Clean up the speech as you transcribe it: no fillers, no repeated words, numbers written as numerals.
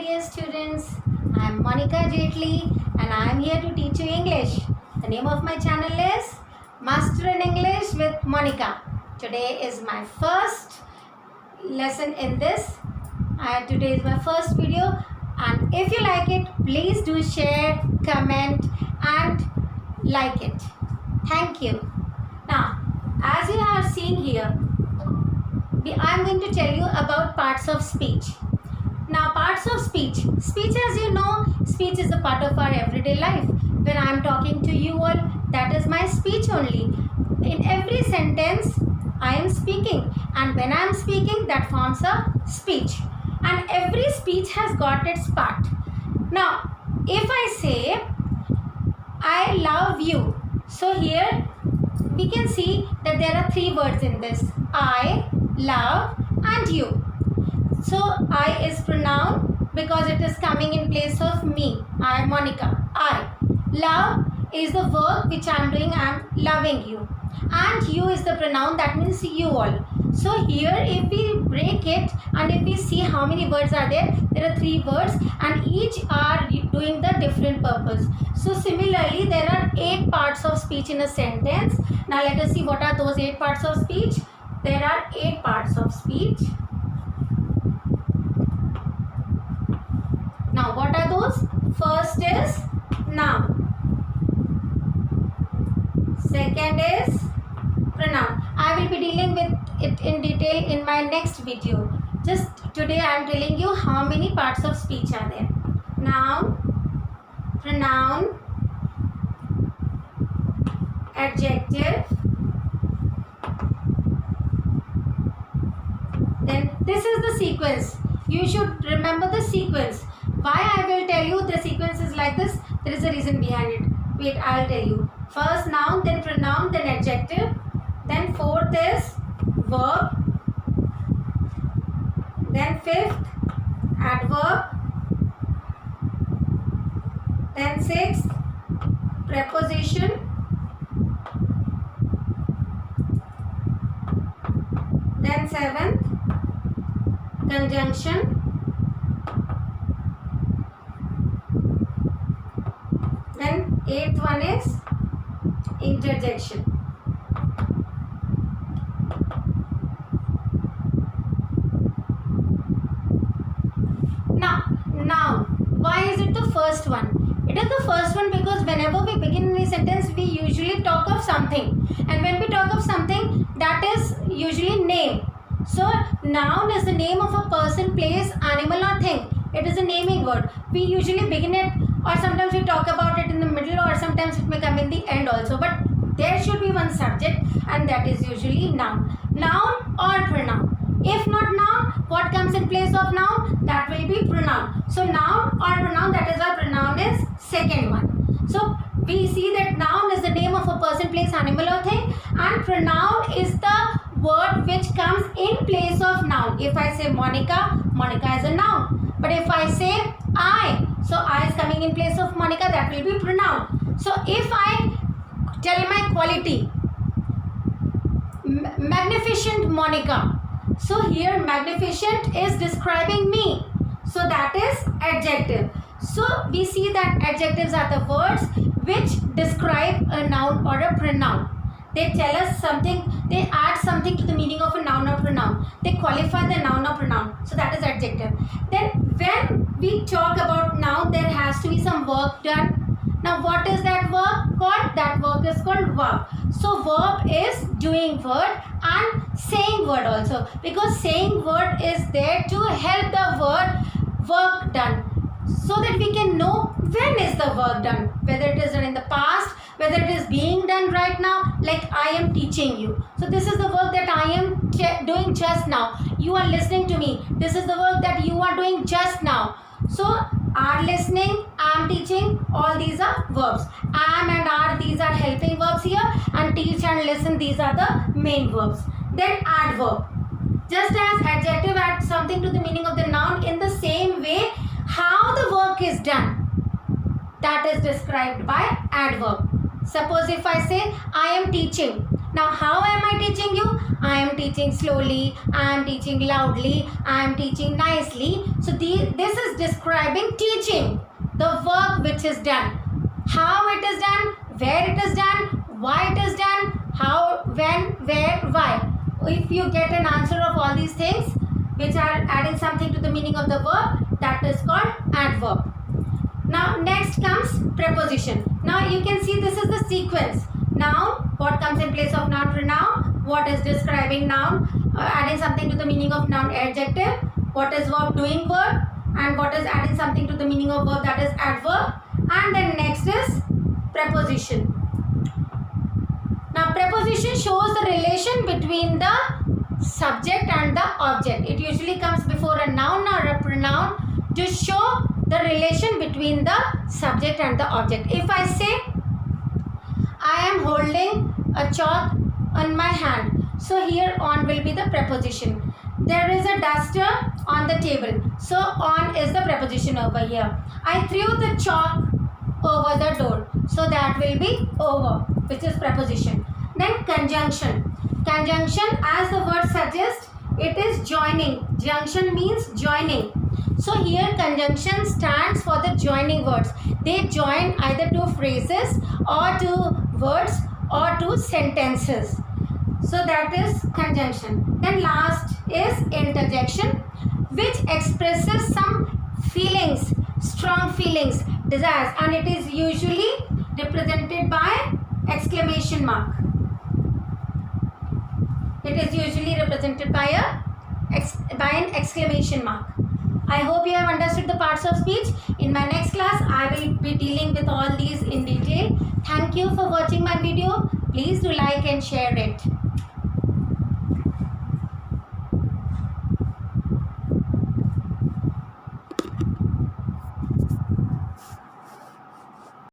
dear students. I am Monica Jetli and I am here to teach you English. The name of my channel is Master in English with Monica. Today is my first lesson in this. Today is my first video, and if you like it, please do share, comment and like it. Thank you. Now, as you are seeing here, I am going to tell you about parts of speech. Now, parts of speech. Speech, as you know, speech is a part of our everyday life. When I am talking to you all, that is my speech only. In every sentence, I am speaking, and when I am speaking, that forms a speech. And every speech has got its part. Now, if I say, I love you. So here, we can see that there are three words in this. I, love and you. So I is pronoun because it is coming in place of me. I am Monica. I. Love is the verb which I am doing. I am loving you. And you is the pronoun, that means you all. So here if we break it and if we see how many words are there are three words and each are doing the different purpose. So similarly there are 8 parts of speech in a sentence. Now let us see what are those 8 parts of speech. There are 8 parts of speech. Now what are those? First is noun. Second is pronoun. I will be dealing with it in detail in my next video. Just today I am telling you how many parts of speech are there. Noun, pronoun, adjective, then this is the sequence. You should remember the sequence. Why I will tell you the sequence is like this? There is a reason behind it. Wait, I will tell you. First noun, then pronoun, then adjective. Then fourth is verb. Then fifth, adverb. Then sixth, preposition. Then seventh, conjunction. Then eighth one is interjection. Now, noun. Why is it the first one? It is the first one because whenever we begin any sentence, we usually talk of something. And when we talk of something, that is usually name. So, noun is the name of a person, place, animal or thing. It is a naming word. We usually begin it, or sometimes we talk about it in the middle, or sometimes it may come in the end also. But there should be one subject, and that is usually noun. Noun or pronoun. If not noun, what comes in place of noun? That will be pronoun. So noun or pronoun, that is why pronoun is second one. So we see that noun is the name of a person, place, animal or thing, and pronoun is the word which comes in place of noun. If I say Monica, Monica is a noun. But if I say I, so I is coming in place of Monica, that will be pronoun. So if I tell my quality, magnificent Monica. So here magnificent is describing me. So that is adjective. So we see that adjectives are the words which describe a noun or a pronoun. They tell us something, they add something to the meaning of a noun or pronoun. They qualify the noun or pronoun. So that is adjective. Then when we talk about noun, there has to be some work done. Now what is that work called? That work is called verb. So verb is doing word and saying word also, because saying word is there to help the word work done, so that we can know when is the work done, whether it is done in the past, whether it is being done right now, like I am teaching you. So this is the work that I am doing just now. You are listening to me. This is the work that you are doing just now. So are listening, am teaching, all these are verbs. Am and are, these are helping verbs here, and teach and listen, these are the main verbs. Then adverb. Just as adjective adds something to the meaning of the noun, in the same way how the work is done, that is described by adverb. Suppose if I say I am teaching. Now how am I teaching you? I am teaching slowly, I am teaching loudly, I am teaching nicely. So this is describing teaching, the work which is done. How it is done, where it is done, why it is done, how, when, where, why. If you get an answer of all these things which are adding something to the meaning of the verb, that is called adverb. Now next comes preposition. Now you can see this is the sequence. Noun, what comes in place of noun, pronoun, what is describing noun, adding something to the meaning of noun, adjective, what is verb, doing verb, and what is adding something to the meaning of verb, that is adverb, and then next is preposition. Now preposition shows the relation between the subject and the object. It usually comes before a noun or a pronoun to show the relation between the subject and the object. If I say I am holding a chalk on my hand, so here on will be the preposition. There is a duster on the table, so on is the preposition over here. I threw the chalk over the door, so that will be over, which is preposition. Then conjunction. Conjunction, as the word suggests, it is joining. Junction means joining. So here conjunction stands for the joining words. They join either two phrases or two words or two sentences. So that is conjunction. Then last is interjection, which expresses some feelings, strong feelings, desires, and it is usually represented by exclamation mark. It is usually represented by an exclamation mark. I hope you have understood the parts of speech. In my next class, I will be dealing with all these in detail. Thank you for watching my video. Please do like and share it.